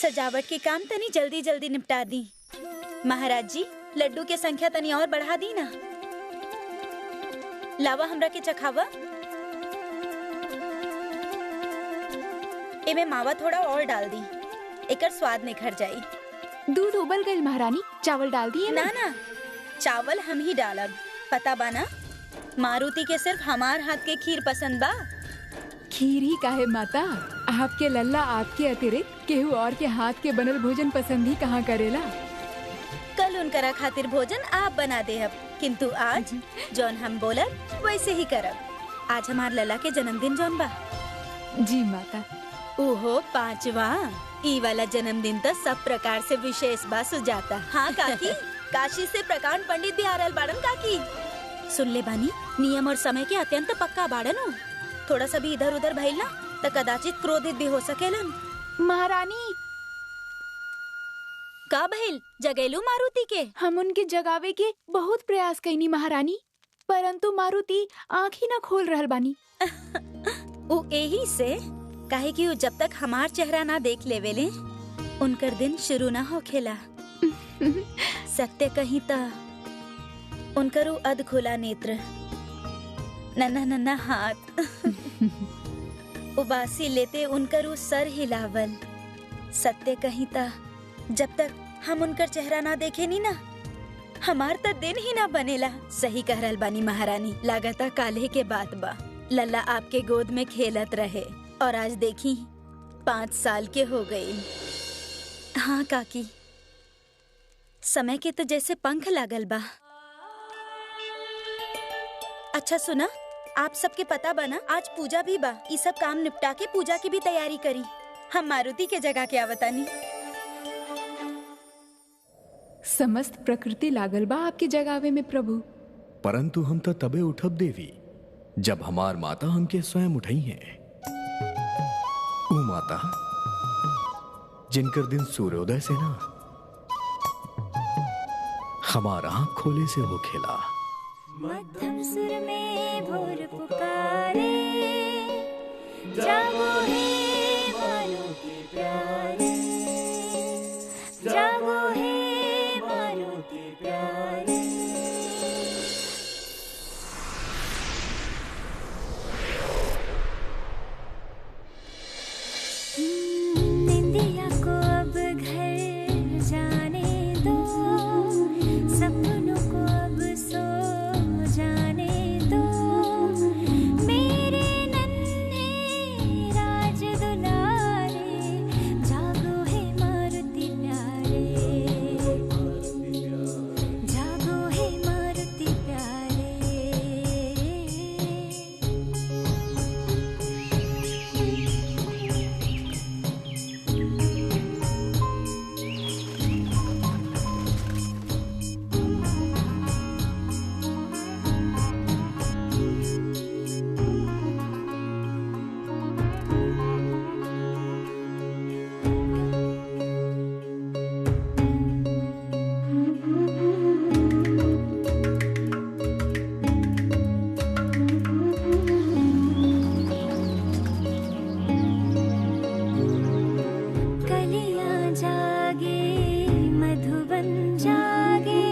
सजावट के काम तनी जल्दी जल्दी निपटा दी। महाराज जी, लड्डू के संख्या तनी और बढ़ा दी ना। लावा हमरा के चखावा। एमे मावा थोड़ा और डाल दी, एकर स्वाद निखर जाई। दूध उबल गई महारानी, चावल डाल दिए ना ना, चावल हम ही डालब। पता बा ना, मारुति के सिर्फ हमार हाथ के खीर पसंद बा। खीर ही काहे माता, आपके लल्ला आपके अतिरिक्त केहू और के हाथ के बनल भोजन पसंद ही कहाँ करेला। कल उनकरा खातिर भोजन आप बना दे हब, किंतु आज जौन हम बोलब वैसे ही करब। आज हमार लल्ला के जन्मदिन जौन बा। जी माता। ओहो 5वां, ई वाला जन्मदिन तो सब प्रकार से विशेष बा सुजाता। हाँ काकी, काशी से प्रकांड पंडित भी आ रहल बाड़न काकी। सुन ले बानी, नियम और समय के अत्यंत पक्का बाड़न हो। थोड़ा सा भी इधर उधर भइल ना तो कदाचित क्रोधित भी हो सकेलन। महारानी का भइल, जगेलू मारुति के? हम उनके जगावे के बहुत प्रयास कईनी महारानी, परंतु मारुति आँख ही न खोल रहल बानी। उ एही से काहे कि जब तक हमार चेहरा ना देख लेवेले उनकर दिन शुरू ना होखेला। सत्य कहीं ता उनकर अध खुला नेत्र, नन्हा नन्हा हाथ, उबासी लेते उनकर सर हिलावल। सत्य कहीं ता जब तक हम उनकर चेहरा ना देखे नी ना, हमार ता दिन ही ना बनेला। सही कह रहल बानी महारानी, लागता काल्हे के बात बा। लल्ला आपके गोद में खेलत रहे और आज देखी 5 साल के हो गई। हाँ काकी, समय के तो जैसे पंख लागल बा। अच्छा सुना, आप सबके पता बा ना, आज पूजा भी बा। ये सब काम निपटा के पूजा की भी तैयारी करी। हम मारुति के जगह के आवतानी। समस्त प्रकृति लागल बा आपके जगावे में प्रभु। परंतु हम तो तबे उठब देवी जब हमार माता हमके स्वयं उठाई हैं। ऊ माता जिनकर दिन सूर्योदय से ना हमारा आँख खोले से हो खेला। मध्यम सुर में भोर पुकारे, जागो हे मारुति प्यारे, जागो हे मारुति प्यारे। निंदिया को अब घर जाने दो, सपनों को अब सो जाने दो। मेरे नन्हे राज दुलारे, जागो हे मारुति प्यारे, जागो हे मारुति प्यारे। कलियां जागे मधुबन जागे,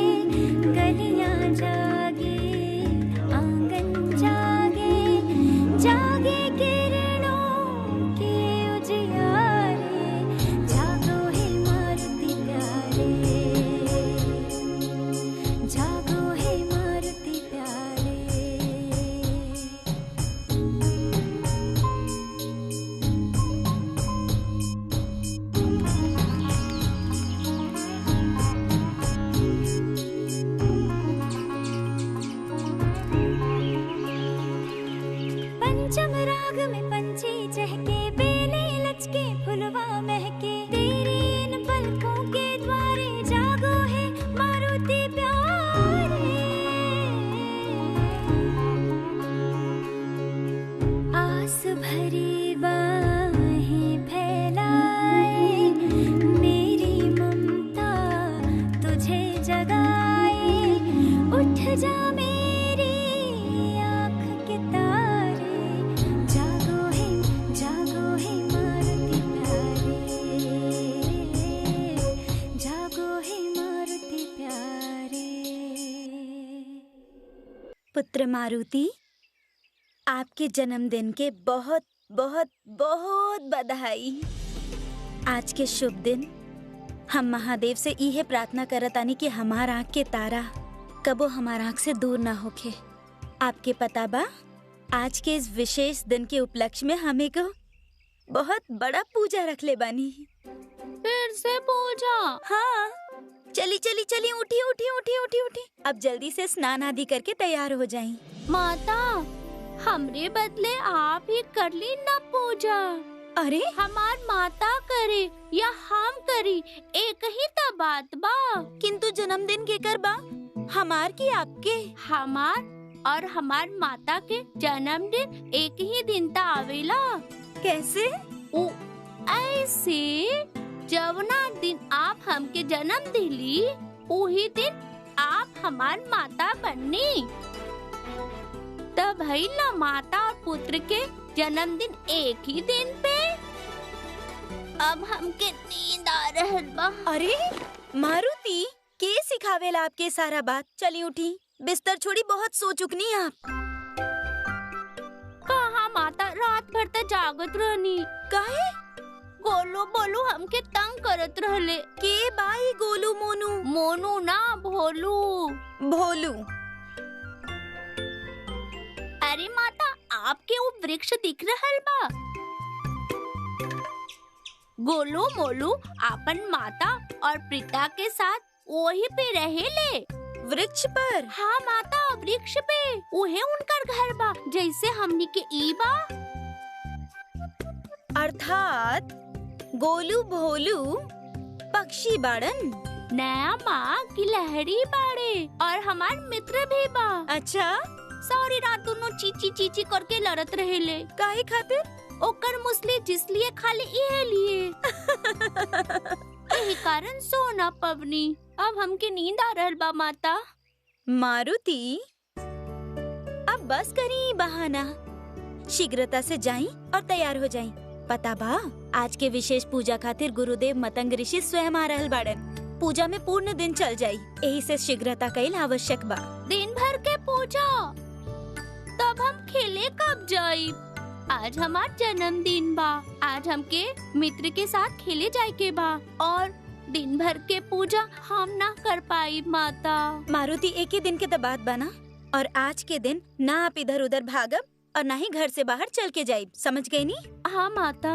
गलियां जागे आंगन जागे, जागे किरणों के उजियारे, जागो हे मारुति प्यारे, जागो हे मारुति प्यारे। पंचम राग में पंछी चहके, बेले लचके फुलवा महके, तेरी इन पलकों के द्वारे, जागो है मारुति प्यारे। आस भरी बाहें फैलाए, मेरी ममता तुझे जगाए, उठ जा मेरी आँख के तारे, जागो है मारुति प्यारे। पुत्र मारुति, आपके जन्मदिन के बहुत बहुत बहुत बधाई। आज के शुभ दिन हम महादेव से इहे प्रार्थना करतानी कि हमार आँख के तारा कबो हमार आँख से दूर ना होके। आपके पता बा, आज के इस विशेष दिन के उपलक्ष्य में हमें को बहुत बड़ा पूजा रख ले बानी। फिर से पूजा? हाँ, चली चली चली, उठी उठी उठी उठी उठी। अब जल्दी से स्नान आदि करके तैयार हो जाएं। माता, हमरे बदले आप ही कर ली ना पूजा। अरे हमार माता करे या हम करी, एक ही तो बात बा। किंतु जन्मदिन के कर बा, हमार की आपके? हमार और हमार माता के जन्मदिन एक ही दिन ता आवेला। कैसे? ऐसे जवना दिन आप हमके जन्म दिली, उही दिन आप हमार माता बननी। तब भइला माता और पुत्र के जन्मदिन एक ही दिन पे। अब हमके नींद आ रहल बा। अरे मारुति, के सिखावेला आपके सारा बात? चली उठी, बिस्तर छोड़ी, बहुत सो चुकनी आप। कहाँ माता, रात भर तक जागत रहनी। काहे? गोलू बोलू हमके तंग करत रहले। के बाई गोलू मोनू? मोनू ना, भोलू। भोलू? अरे माता, आपके वो वृक्ष दिख रहल बा? गोलू मोलू अपन माता और पिता के साथ वही पे रहेले। वृक्ष पर? हाँ माता, वृक्ष पे। उहे उनकर घर बा, जैसे हमनी के ई बा। अर्थात गोलू भोलू पक्षी बाड़न? नया माँ गिलहरी बाड़े और हमार मित्र भी बा। अच्छा, सारी रात दोनों चीची चीची करके लड़त रहेले। काहे खातिर? ओकर मुसली जिसलिए खाली इहे लिए। यही कारण सोना पवनी। अब हमके नींद आ रहल बा माता। मारुति, अब बस करी बहाना, शीघ्रता से जाई और तैयार हो जाई। पता बा, आज के विशेष पूजा खातिर गुरुदेव मतंग ऋषि स्वयं आ रहल बाड़न। पूजा में पूर्ण दिन चल जाई, यही से शीघ्रता कईल आवश्यक बा। दिन भर के पूजा, तब हम खेले कब जाई? आज हमार जन्मदिन बा। आज हमके मित्र के साथ खेले जाए के बा और दिन भर के पूजा हम ना कर पाई माता। मारुति, एक ही दिन के तो बात बना, और आज के दिन ना आप इधर उधर भागब और ना ही घर से बाहर चल के जाइब, समझ गई नी? हाँ माता।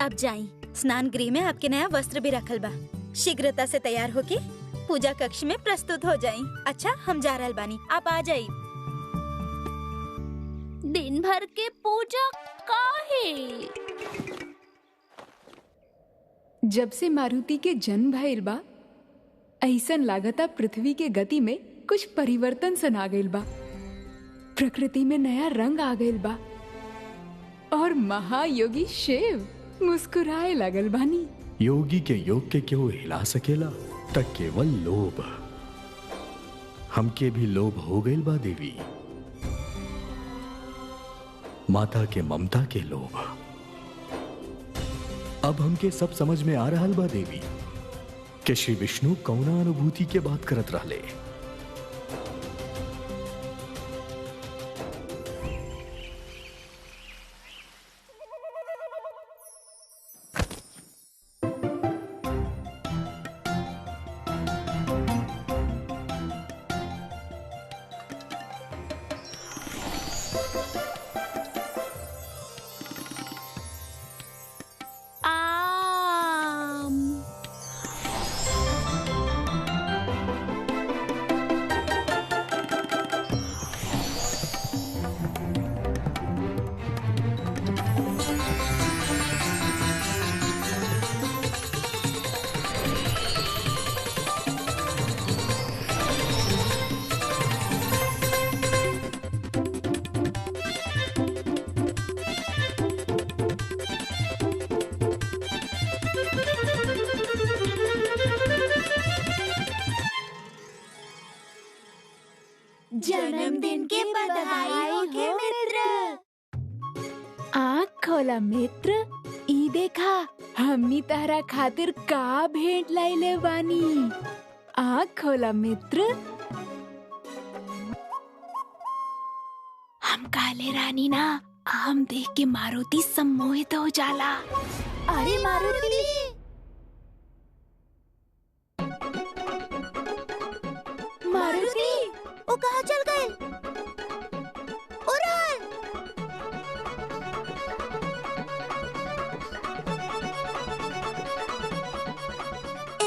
अब जाई, स्नान गृह में आपके नया वस्त्र भी रखल बा। शीघ्रता से तैयार होके पूजा कक्ष में प्रस्तुत हो जाई। अच्छा, हम जा रहल बानी, आप आ जाई। दिन भर के पूजा काहे? जब से मारुति के जन्म भइल बा, ऐसन लागता पृथ्वी के गति में कुछ परिवर्तन सन आ गइल बा। प्रकृति में नया रंग आ गइल बा और महायोगी शिव मुस्कुराए लगल बानी। योगी के योग के क्यों हिला सकेला, तक केवल लोभ। हमके भी लोभ हो गइल बा देवी, माता के ममता के लोभ। अब हमके सब समझ में आ रहल बा देवी कि श्री विष्णु कौना अनुभूति के बात करत रहले। जन्मदिन के बधाई हो के मित्र। आँख खोला मित्र, ई देखा हमनी तहरा खातिर का भेंट लाइले बानी। आँख खोला मित्र। हम काले रानी ना आम देख के मारुति सम्मोहित हो जाला। अरे मारुति, मारुति, वो कहाँ चल गए? उड़ान!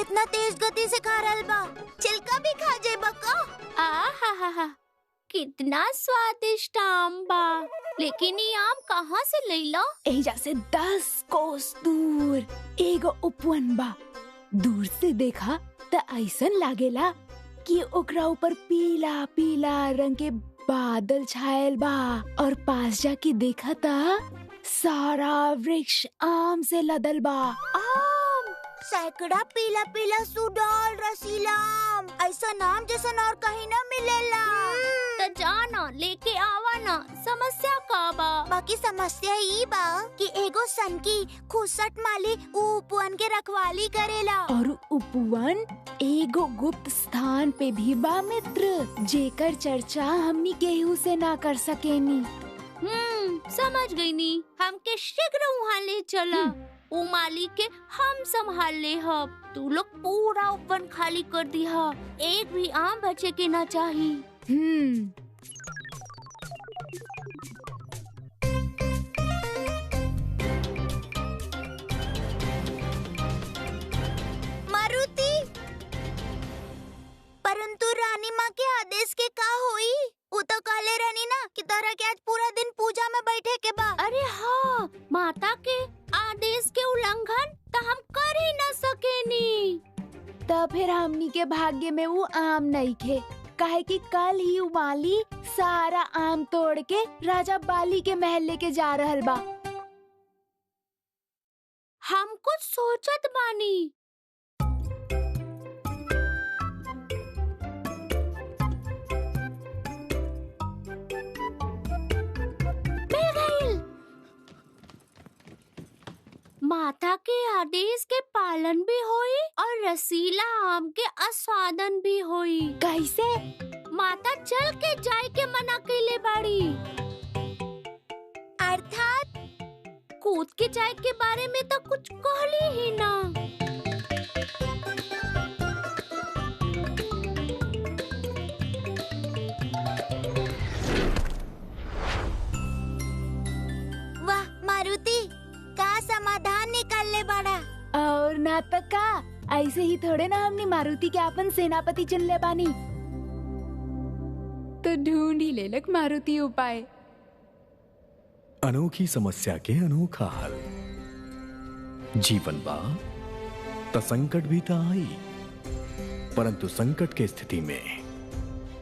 इतना तेज गति से खा रहल बा, छिलका भी खा जाए बका। आहा, कितना स्वादिष्ट आम बा। लेकिन ये आम कहाँ से लैला? एजा से 10 कोस दूर एगो उपवन बा। दूर से देखा त ऐसन लागेला कि ओकरा ऊपर पीला पीला रंग के बादल छायल बा, और पास जाके देखा त सारा वृक्ष आम से लदल बा। आम, सैकड़ा पीला पीला सुडौल रसीला आम, ऐसा नाम जैसा और कहीं न मिलेला। तो जाना लेके आवा ना, समस्या का बा? बाकी समस्या ई बा कि एगो सनकी खुसट माली उपवन के रखवाली करेला। और उपवन एगो गुप्त स्थान पे भी बा मित्र, जेकर चर्चा हमनी केहू से ना कर सकेनी। समझ गई नी। हमके शीघ्र वहाँ ले चला। वो माली के हम संभाल ले हब। तू लोग पूरा उपवन खाली कर दिया, एक भी आम बचे के ना चाहिए। मारुति, परंतु रानी माँ के आदेश के का होई? वो तो काले रानी ना कि तोरा के आज पूरा दिन पूजा में बैठे के बा। अरे हाँ, माता के आदेश के उल्लंघन तो हम कर ही न सकेनी। तो फिर हमनी के भाग्य में वो आम नहीं थे, काहे कि कल ही वो माली सारा आम तोड़ के राजा बाली के महल लेके जा रहल बा। हम कुछ सोचत बानी। मिल गइल। माता के आदेश के पालन भी होई और रसीला आम के आस्वादन भी होई। कैसे? माता चल के जाए के मना कइले बाड़ी। अर्थात कूद के जाए के बारे में तो कुछ कहली ही ना। वाह मारुति, का समाधान निकाल ले बड़ा। और ना तो का, ऐसे ही थोड़े ना हमने मारुति के अपन सेनापति चुन ले बानी। तो ढूंढ ही लेलक मारुति उपाय। अनोखी समस्या के अनोखा हल। जीवन बा त संकट भी त आई, परंतु संकट के स्थिति में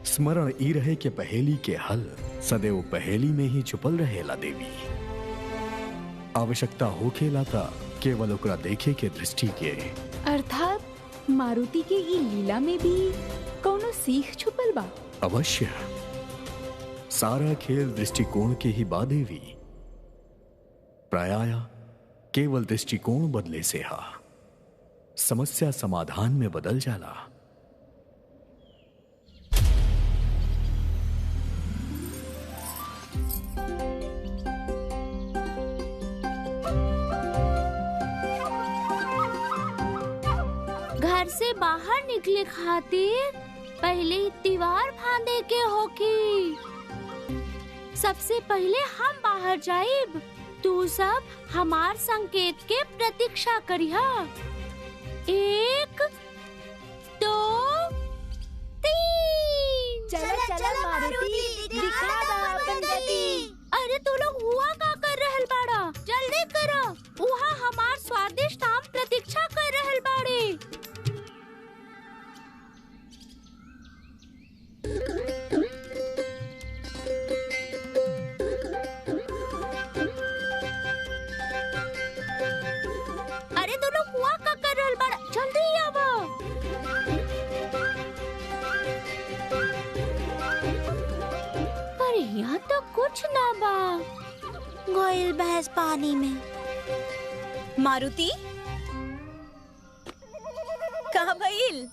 स्मरण ई रहे के पहेली के हल सदैव पहेली में ही छुपल रहेला देवी। आवश्यकता होखेला था केवल ओकरा देखे के दृष्टि के। अर्थात मारुति के ई लीला में भी कौनो सीख छुपल बा। अवश्य, सारा खेल दृष्टिकोण के ही बा देवी। प्रायः केवल दृष्टिकोण बदले से हा समस्या समाधान में बदल जाला। घर से बाहर निकले खातिर पहले ही दीवार फांदे के होकी। सबसे पहले हम बाहर जाइब, तू सब हमार संकेत के प्रतीक्षा करिहा। 1 2 3। चला मारुति, दिखा दा अपन गति। अरे तू लोग हुआ का कर रहल बाड़ा? जल्दी करो, वहाँ हमार स्वादिष्ट आम प्रतीक्षा कर रहल बाड़े। अरे तू लोग हुआ का कर रहल बाड़ा? जल्दी आवा। पर यहाँ तो कुछ ना बा। गोयल भैंस पानी में। मारुति, कहाँ भइल?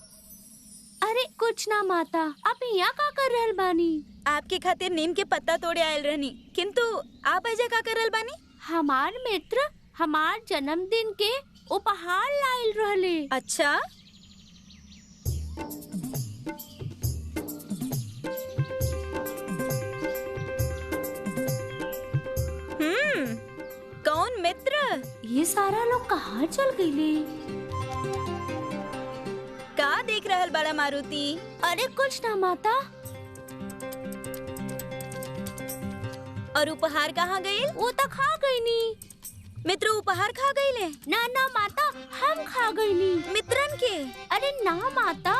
अरे कुछ ना माता, अब यहाँ का कर रहल बानी? आपके खातिर नीम के पत्ता तोड़े आयल रहनी, किंतु आप ऐजा का करल बानी? हमार मित्र हमार जन्मदिन के उपहार लाइल रहले। अच्छा, कौन मित्र? ये सारा लोग कहाँ चल गईले? का देख रहल बड़ा मारुति? अरे कुछ ना माता। और उपहार कहाँ गई? वो तो खा गई नी। मित्र उपहार खा गईले? ना ना माता, हम खा गई नी। मित्रन के? अरे ना माता,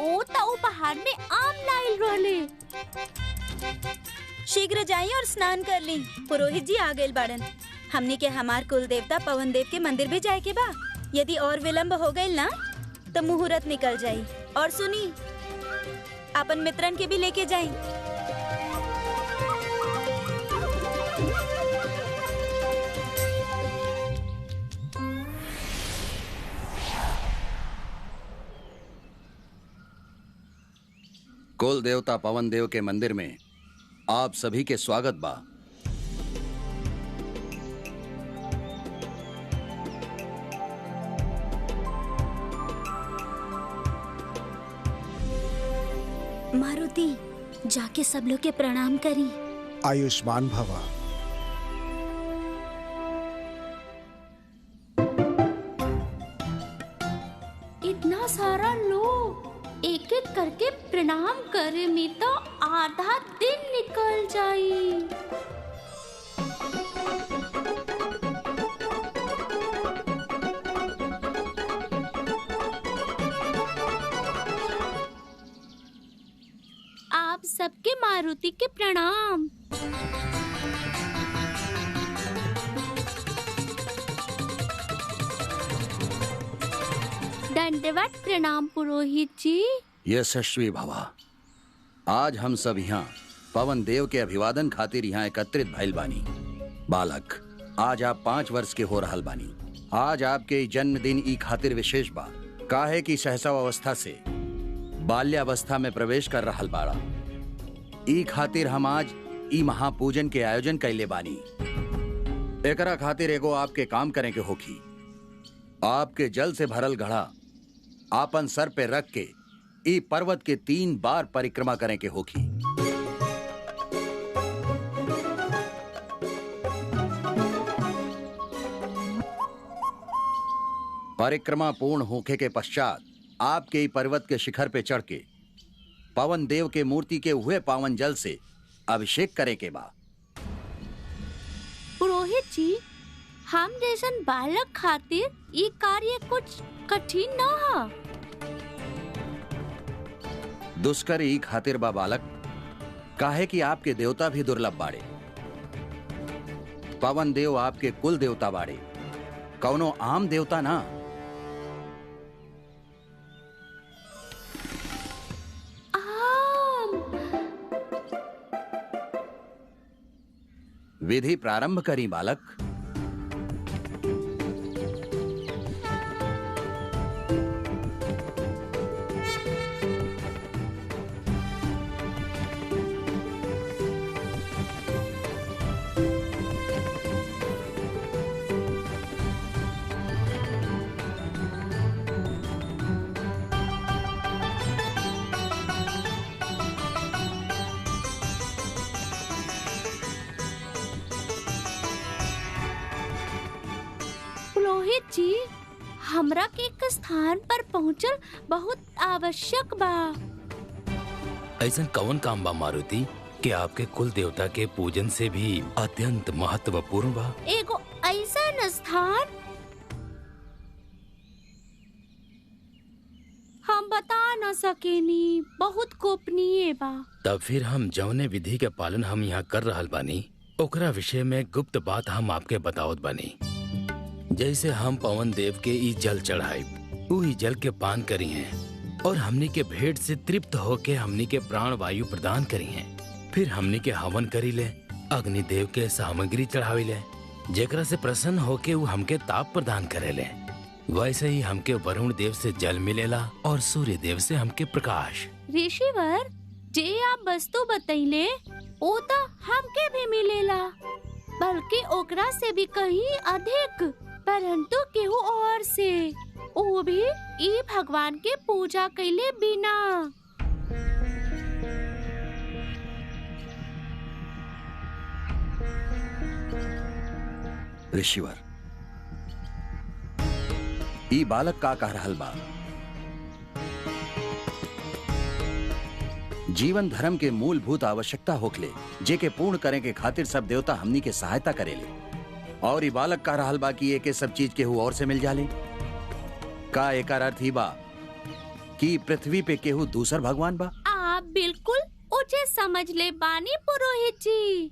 वो तो उपहार में आम लाइल रहले। शीघ्र जाइए और स्नान कर ली। पुरोहित जी आ गए बाड़न। हमनी के हमार कुल देवता पवन देव के मंदिर भी जाए के बा। यदि और विलम्ब हो गई ना तो मुहूर्त निकल जाई। और सुनी, अपन मित्रन के भी लेके जाई। कुल देवता पवन देव के मंदिर में आप सभी के स्वागत बा। मारुति, जाके सब लोग के प्रणाम करी। आयुष्मान भवा। इतना सारा लोग एक एक करके प्रणाम करे में तो आधा दिन निकल जाई। आप सबके मारुति के प्रणाम। दंडवत प्रणाम पुरोहित जी। यशस्वी भवा। आज हम सब यहाँ पवन देव के अभिवादन खातिर यहाँ एकत्रित भइल बानी। बालक, आज आप 5 वर्ष के हो रहल बानी। आज आपके जन्मदिन ई खातिर विशेष बा, काहे कि सहसावस्था से बाल्यावस्था में प्रवेश कर रहल बाड़ा। ई खातिर हम आज ई महापूजन के आयोजन कैले बानी। एकरा खातिर एगो आपके काम करे के होखी। आपके जल से भरल घड़ा आपन सर पे रख के ई पर्वत के 3 बार परिक्रमा करे के होखी। परिक्रमा पूर्ण होखे के पश्चात आपके ई पर्वत के शिखर पे चढ़ के पवन देव के मूर्ति के हुए पावन जल से अभिषेक करे के बा। पुरोहित जी, हम जैसन बालक खातिर ये कार्य कुछ कठिन न है। दुष्कर ई खातिर बा बालक, काहे कि आपके देवता भी दुर्लभ बाड़े। पवन देव आपके कुल देवता बाड़े, कौनो आम देवता ना। विधि प्रारंभ करी बालक। पुरोहित जी, हमरा के एक स्थान पर पहुंचल बहुत आवश्यक बा। ऐसा कौन काम बा मारुति कि आपके कुल देवता के पूजन से भी अत्यंत महत्वपूर्ण बा? एगो ऐसा स्थान हम बता न सकेनी, बहुत गोपनीय बा। तब फिर हम जौने विधि के पालन हम यहाँ कर रहल बानी ओकरा विषय में गुप्त बात हम आपके बतावत बानी। जैसे हम पवन देव के ई जल चढ़ाई, उ जल के पान करी हैं और हमनी के भेंट से तृप्त होके हमनी के प्राण वायु प्रदान करी हैं। फिर हमनी के हवन करी ले, अग्नि देव के सामग्री चढ़ावी ले, जेकरा से प्रसन्न होके उ हमके ताप प्रदान करे ले। वैसे ही हमके वरुण देव से जल मिलेला और सूर्य देव से हमके प्रकाश। ऋषिवर, जे आप वस्तु बतैले वो तो हमके भी मिलेला, बल्कि ओकरा से भी कहीं अधिक, परंतु केहू और से, वो भी ई भगवान के पूजा कैले बिना। ऋषिवर, ई बालक का कह रहल बा। जीवन धर्म के मूलभूत आवश्यकता होखले, जे के पूर्ण करे के खातिर सब देवता हमनी के सहायता करेले, और ई बालक कह रहल बा कि ये सब चीज केहू और से मिल जाले। का एकर अर्थ ही बा कि पृथ्वी पे केहू दूसर भगवान बा? आप बिल्कुल उचित समझ ले बानी पुरोहित जी।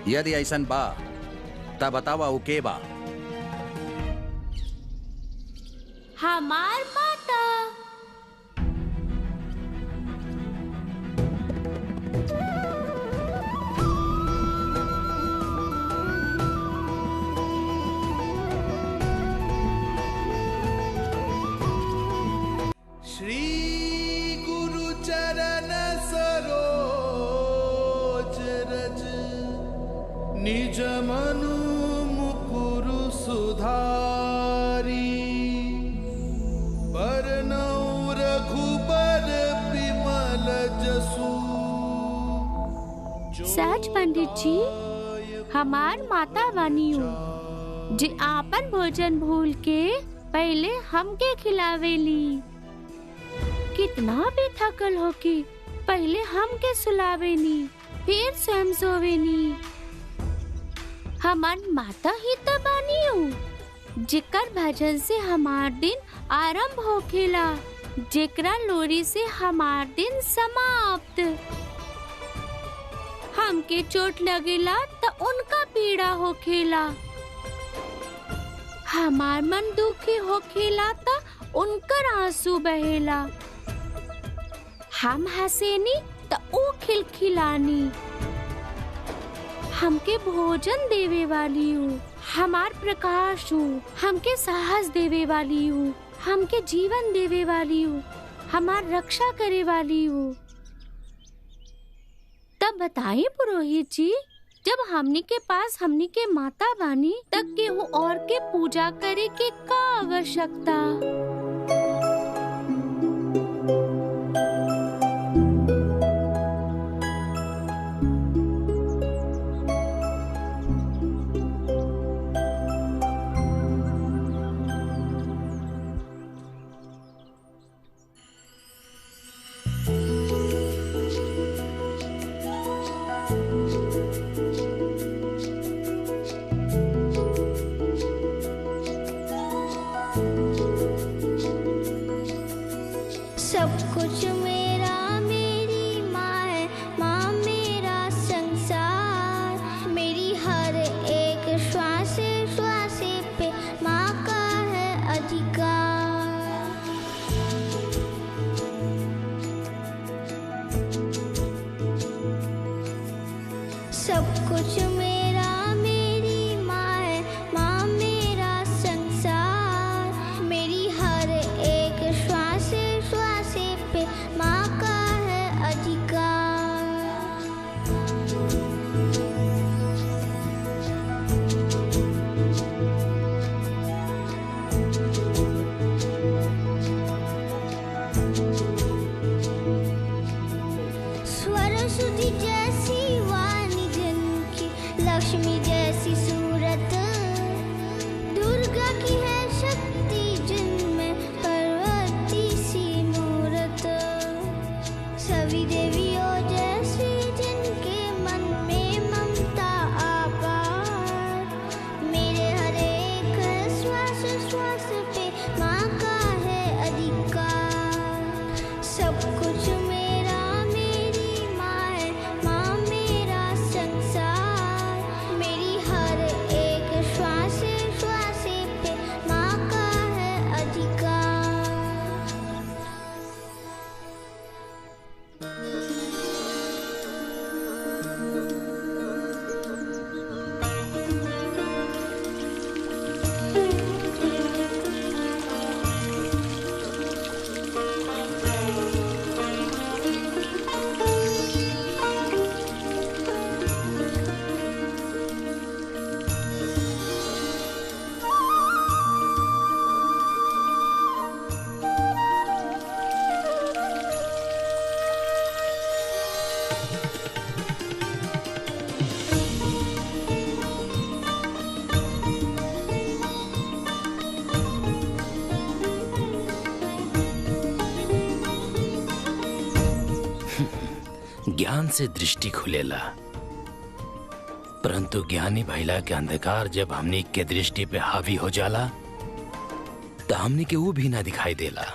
यदि ऐसन बा तब बतावा उ के बा? हमार माता। श्री गुरु चरण सरोज रज निज मनु मुकुरु सुधारी, बरनउँ रघुबर बिमल जसु। सच पंडित जी, हमार माता बानी हो, जे आपन भोजन भूल के पहले हमके खिलावेली। कितना भी थकल हो कि पहले हमके सुलावेनी, फिर स्वयं सोवेनी। हमार माता ही तो बानी हूँ, जेकर भजन से हमार दिन आरंभ होखेला, जेकरा लोरी से हमार दिन समाप्त। हमके चोट लगेला तो उनका पीड़ा होखेला, हमार मन दुखी होखेला तो उनकर आंसू बहेला। हम हंसेनी तो वो खिलखिलानी। हमके भोजन देवे वाली हूँ, हमार प्रकाश हूँ, हमके साहस देवे वाली हूँ, हमके जीवन देवे वाली हूँ, हमार रक्षा करे वाली हूँ। तब बताइए पुरोहित जी, जब हमनी के पास हमनी के माता बानी, तब केहू और के पूजा करे के का आवश्यकता? सब कुछ मेरा, मेरी माँ है, माँ मेरा संसार। मेरी हर एक श्वास श्वास पे माँ का है अधिकार। सब कुछ मेरा, मेरी माँ है, माँ मेरा संसार। मेरी हर एक श्वास श्वास पे माँ का है अधिकार। सरस्वती जैसी वाणी जिनकी, लक्ष्मी जैसी सूरत, दुर्गा की है शक्ति जिनमें पार्वती सी मूरत। सभी देवियों जैसी जिनके ज्ञान से दृष्टि खुलेला, परंतु ज्ञानी भइला के अंधकार जब हमनी के दृष्टि पे हावी हो जाला तो हमनी के वो भी ना दिखाई देला।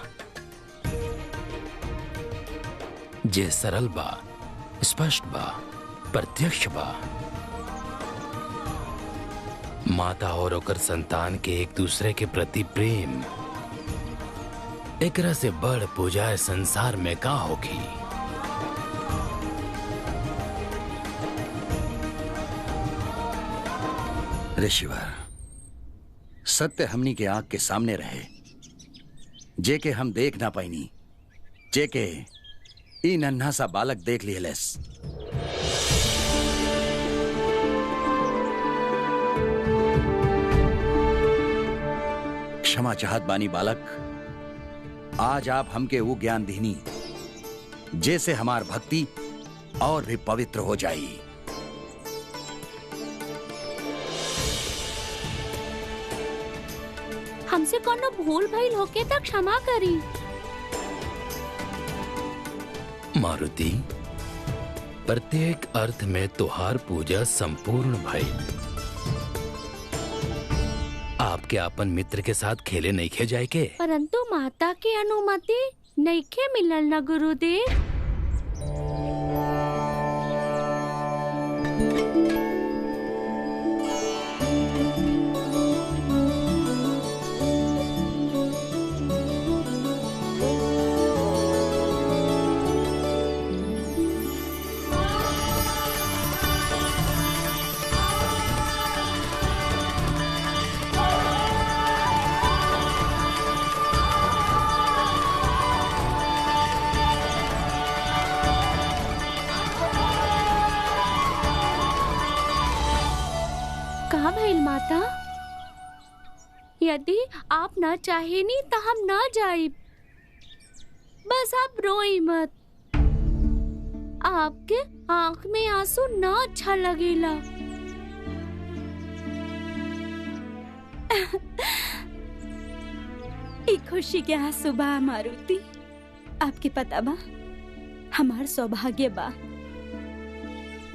जे सरल बा, स्पष्ट बा, प्रत्यक्ष बा। माता और ओकर संतान के एक दूसरे के प्रति प्रेम, एकरा से बड़ पूजा संसार में का होगी। ऋषिवर, सत्य हमनी के आंख के सामने रहे, जे के हम देख ना पाईनी, जे के ई नन्हा सा बालक देख लिहलेस। क्षमा चाहत बानी बालक, आज आप हमके वो ज्ञान दीनी जैसे हमार भक्ति और भी पवित्र हो जाई। हमसे कोनो भूल भइल होके तक क्षमा करी। मारुति, प्रत्येक अर्थ में तुहार पूजा संपूर्ण भइल। आपके अपन मित्र के साथ खेले नहीं खे जाए के, परंतु माता की अनुमति नहीं खे मिलल न गुरुदेव। माता, यदि आप न चाहेनी तो हम न जाइब। बस आप रोई मत। आपके आंख में आंसू न अच्छा लगेला। एक खुशी के आंसू बा मारुति। आपके पता बा, हमार सौभाग्य बा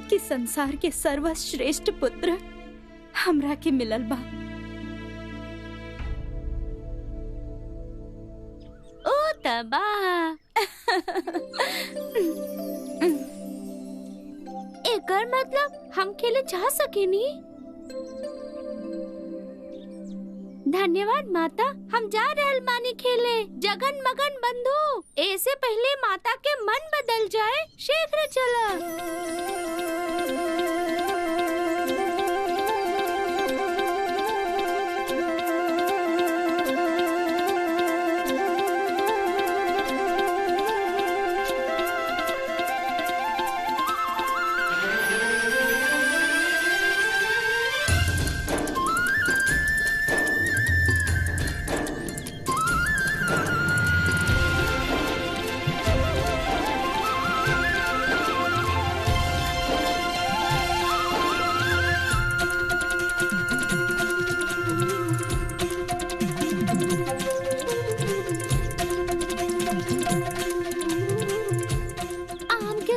कि संसार के सर्वश्रेष्ठ पुत्र हमरा के मिलल बा। ओ तबा एकर मतलब हम खेले जा सकेनी। धन्यवाद माता, हम जा रहल बानी खेले। जगन मगन बंधु, ऐसे पहले माता के मन बदल जाए, शीघ्र चला।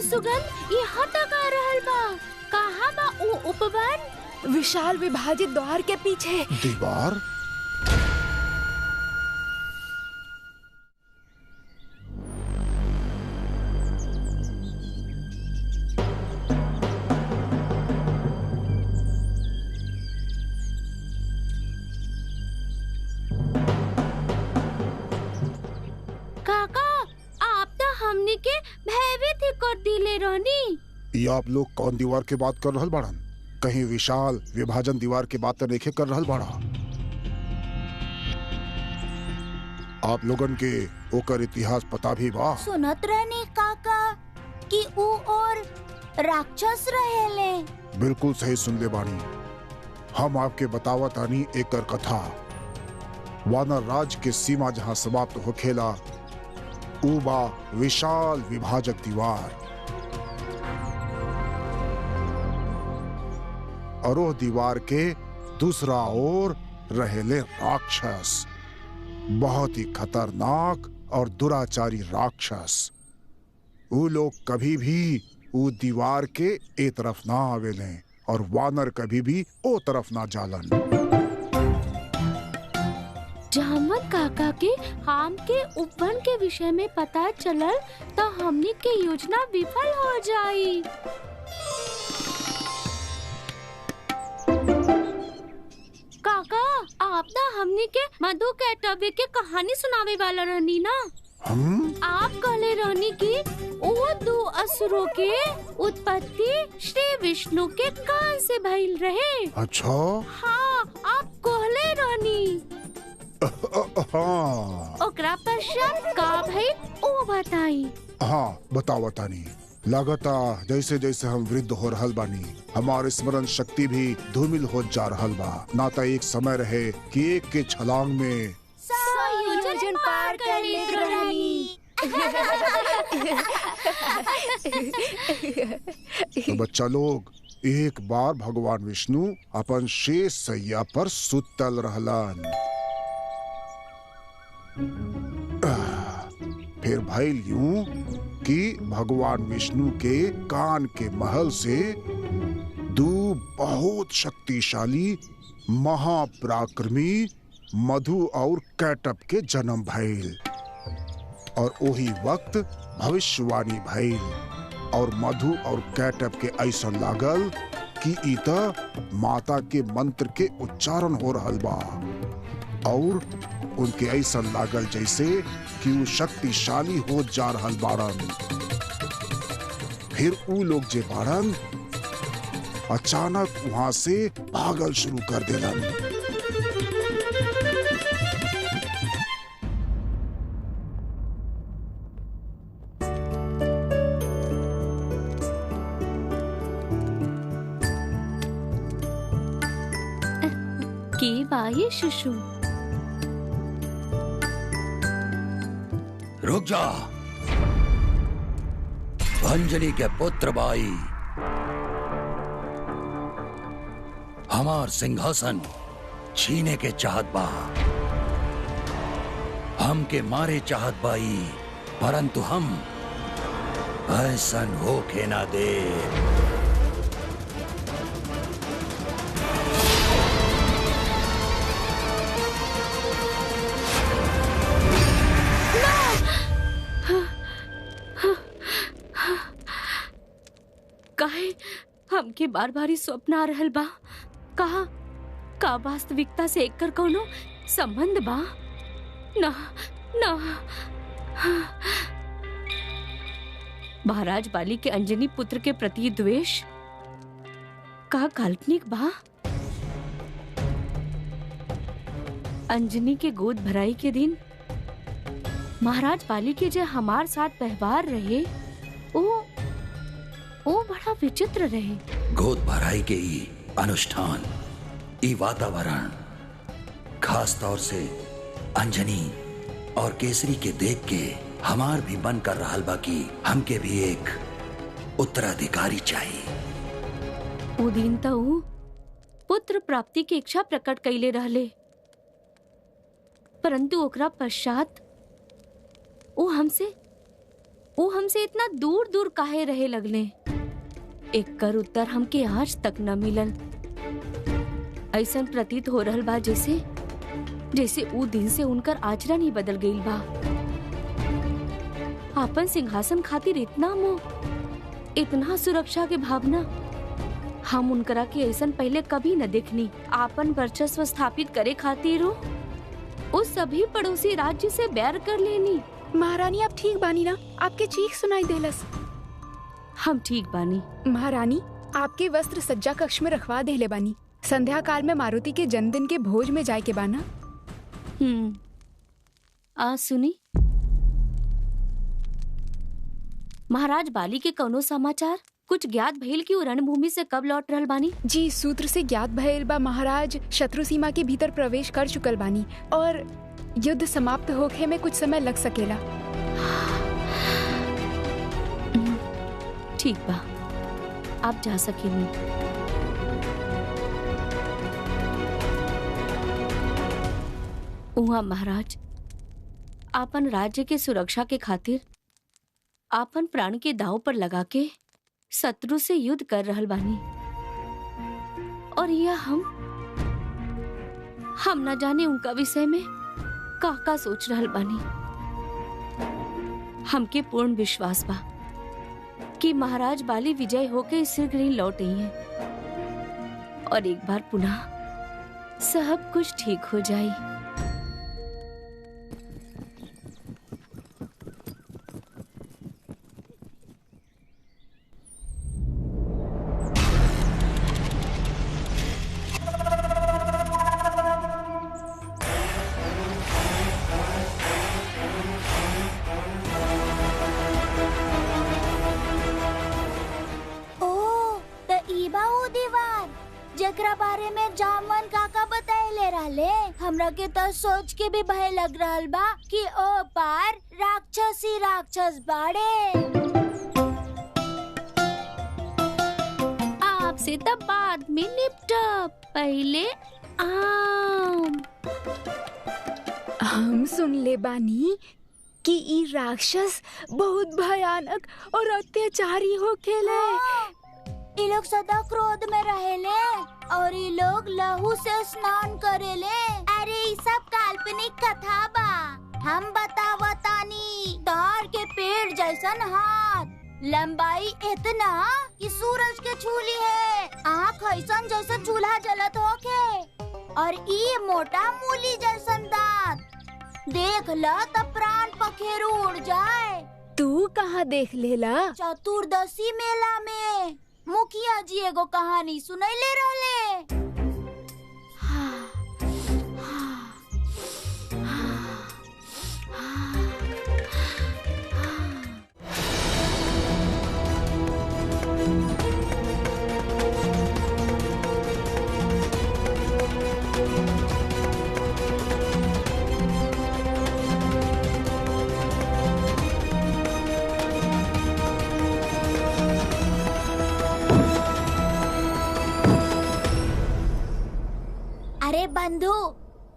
सुगंध यहाँ तक आ रहल बा। कहाँ बा ऊ उपवन? विशाल विभाजित द्वार के पीछे। दीवार? काका, आप तो हमनी के भयभीत ही कर दिले रहनी। ये आप लोग कौन दीवार के बात कर रहल बाड़न? कहीं विशाल विभाजन दीवार के बात तो नहीं कर रहल बाड़ा? आप लोगन के ओकर इतिहास पता भी बा? सुनत रहनी काका कि ऊ और राक्षस रहेले। बिल्कुल सही सुन ले बानी। हम आपके बतावत आनी एकर कथा। वानर राज के सीमा जहाँ समाप्त होखेला, ऊ बा विशाल विभाजक दीवार। और वो दीवार के दूसरा ओर रहेले राक्षस, बहुत ही खतरनाक और दुराचारी राक्षस। वो लोग कभी भी ऊ दीवार के ए तरफ ना आवेले और वानर कभी भी ओ तरफ ना जालन। जामन काका के आम के उपवन के विषय में पता चलल तो हमनी के योजना विफल हो जाई। काका आप ना हमनी के मधु कैटवे के कहानी सुनावे वाला रहनी ना। आप कहले रहनी कि वो दो असुरों के उत्पत्ति श्री विष्णु के कान से भइल रहे। अच्छा हाँ आप कहले रहनी। हाँ ओकरा पश्चात का भइल ओ बताई। हाँ बताओ तानी। लगाता जैसे जैसे हम वृद्ध हो रहल बानी हमारे स्मरण शक्ति भी धूमिल हो जा रहल बा। ना तो एक समय रहे कि एक के छलांग में संयोजन पार कर लेत रहनी। तो बच्चा लोग एक बार भगवान विष्णु अपन शेष सैया पर सुतल रहलन। फिर भइल यूं कि भगवान विष्णु के कान के महल से दो बहुत शक्तिशाली महापराक्रमी मधु और कैटअप के जन्म भइल। और वही वक्त भविष्यवाणी भइल और मधु और कैटअप के ऐसा लागल कि इता माता के मंत्र के उच्चारण हो रहल बा और उनके ऐसा लागल जैसे कि वो शक्तिशाली हो जा रहल बाड़न। फिर वो लोग जे बाड़न अचानक वहां से भागल शुरू कर देलन। के बाये शुशु रुक जा। अंजनी के पुत्र बाई हमार सिंहासन छीने के चाहत बा। हम के मारे चाहत बाई परंतु हम ऐसन होके ना दे। हमके बार बार स्वप्न आ रहल बा। कहा का वास्तविकता से एकर कोनो संबंध बा? ना ना। महाराज बाली के अंजनी पुत्र के प्रति द्वेष का काल्पनिक बा? अंजनी के गोद भराई के दिन महाराज बाली के जो हमार साथ व्यवहार रहे वो बड़ा विचित्र रहे। गोद भराई के ई अनुष्ठान, ई वातावरण, खास तौर से अंजनी और केसरी के देख के हमार भी मन कर रहा बा कि हमके भी एक उत्तराधिकारी चाहिए। वो दिन तो पुत्र प्राप्ति की इच्छा प्रकट कैले रहले परंतु ओकरा पश्चात वो हमसे इतना दूर दूर काहे रहे लगले। एक कर उत्तर हमके आज तक न मिलल। ऐसा प्रतीत हो रहल बा जैसे ऊ दिन से उनकर आचरण ही बदल गईल बा। आपन सिंहासन खातिर इतना मोह, इतना सुरक्षा के भावना हम उनकरा के ऐसा पहले कभी न देखनी। आपन वर्चस्व स्थापित करे खातिर उस सभी पड़ोसी राज्य से बैर कर लेनी। महारानी आप ठीक बानी ना? आपके चीख सुनाई देलस। हम ठीक बानी। महारानी आपके वस्त्र सज्जा कक्ष में रखवा देले बानी। संध्या काल में मारुति के जन्मदिन के भोज में जाए के बाना। आ सुनी महाराज बाली के कौनो समाचार? कुछ ज्ञात भइल कि रणभूमि से कब लौट रहल बानी? जी सूत्र से ज्ञात भइल बा महाराज शत्रु सीमा के भीतर प्रवेश कर चुकल बानी और युद्ध समाप्त होखे में कुछ समय लग सकेला। ठीक बा, आप जा सकेनी। उहाँ महाराज आपन राज्य के सुरक्षा के खातिर आपन प्राण के दांव पर लगा के शत्रु से युद्ध कर रहल बानी और यह हम न जाने उनका विषय में का सोच रहल बानी। हमके पूर्ण विश्वास बा कि महाराज बाली विजय होके शीघ्र ही लौट आई हैं और एक बार पुनः सब कुछ ठीक हो जाए। जेकरा बारे में जामन काका बताएले रहले, हमरा के तो सोच के भी भय लग रहल बा कि ओ पार राक्षस बाड़े। आपसे तो बाद में निपटब, पहले हम सुन ले बानी कि ई राक्षस बहुत भयानक और अत्याचारी होखेले। ये लोग सदा क्रोध में रहेले और ये लोग लहू से स्नान करेले। अरे ये सब काल्पनिक कथा बा। हम बतावतानी, तार के पेड़ जैसन हाथ, लंबाई इतना कि सूरज के छूली है, आँख ऐसन जैसे चूल्हा जलत होके, और ये मोटा मूली जैसन दांत। देख ला तब प्राण पखेरु उड़ जाए। तू कहाँ देख लेला? चतुर्दशी मेला में मुखिया जी एगो कहानी सुनैले रहले। अरे बंधु,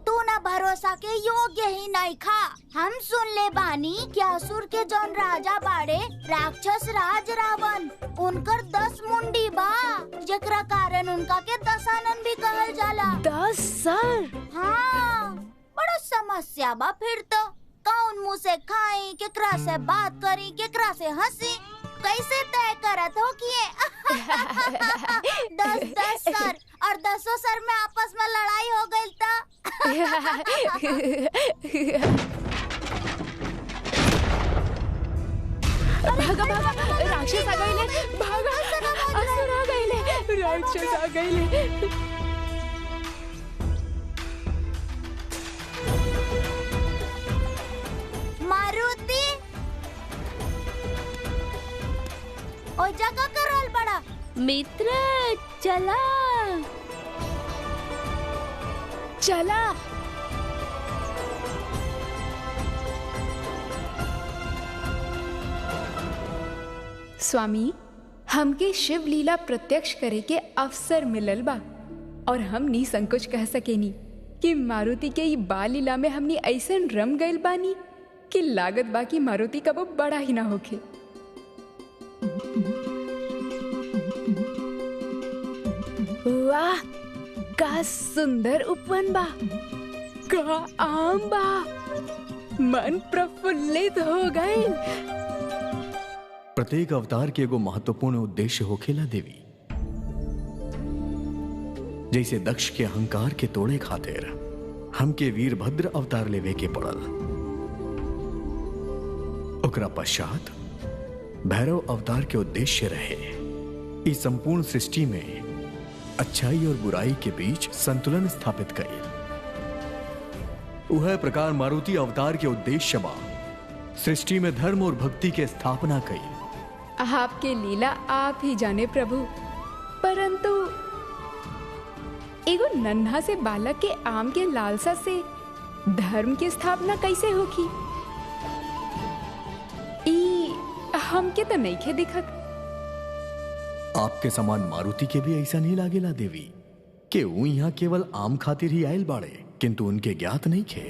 तू ना भरोसा के योग्य ही नहीं खा। हम सुन ले बानी कि असुर के जौन राजा बाड़े राक्षस राज रावण, उनकर 10 मुंडी बा, जेकरा कारण उनका के दशानन भी कहल जाला। 10 सर? हाँ, बड़ा समस्या बा। फिर तो कौन मुँह से खाई, केकरा से बात करी, केकरा से हंसी, कैसे तय करत हो कि 10 सर और 10 सर में आपस में लड़ाई हो गई था। भागा भागा, राक्षस आ गए, भागा, असुर आ गए, राक्षस आ गए। मारुति ओ जगह करल बड़ा मित्र, चला चला। स्वामी, हमके शिव लीला प्रत्यक्ष करे के अवसर मिलल बा और हम निसंकोच कह सकेनी कि मारुति के ई बाल लीला में हमनी ऐसन रम गइल बानी कि लागत बा कि मारुति कबो बड़ा ही ना होखे। वाह, का सुंदर उपवन बा, का आम बा, मन प्रफुल्लित हो गए। प्रत्येक अवतार के एगो महत्वपूर्ण उद्देश्य होखेला देवी। जैसे दक्ष के अहंकार के तोड़े खातिर हमके वीरभद्र अवतार लेवे के पड़ल, ओकरा पश्चात भैरव अवतार के उद्देश्य रहे इस संपूर्ण सृष्टि में अच्छाई और बुराई के बीच संतुलन स्थापित करें। उह प्रकार मारुति अवतार के उद्देश्य बा सृष्टि में धर्म और भक्ति के स्थापना कई। आपके लीला आप ही जाने प्रभु, परंतु एगो नन्हा से बालक के आम के लालसा से धर्म की स्थापना कैसे होगी? हमके तो नहीं खे दिखत। आपके समान मारुति के भी ऐसा नहीं लागेला देवी कि वो यहाँ केवल आम खातिर ही आयल बाड़े, किंतु उनके ज्ञात नहीं खे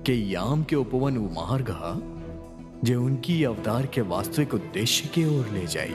कि आम के उपवन वो मार्ग जे उनकी अवतार के वास्तविक उद्देश्य के ओर ले जाई।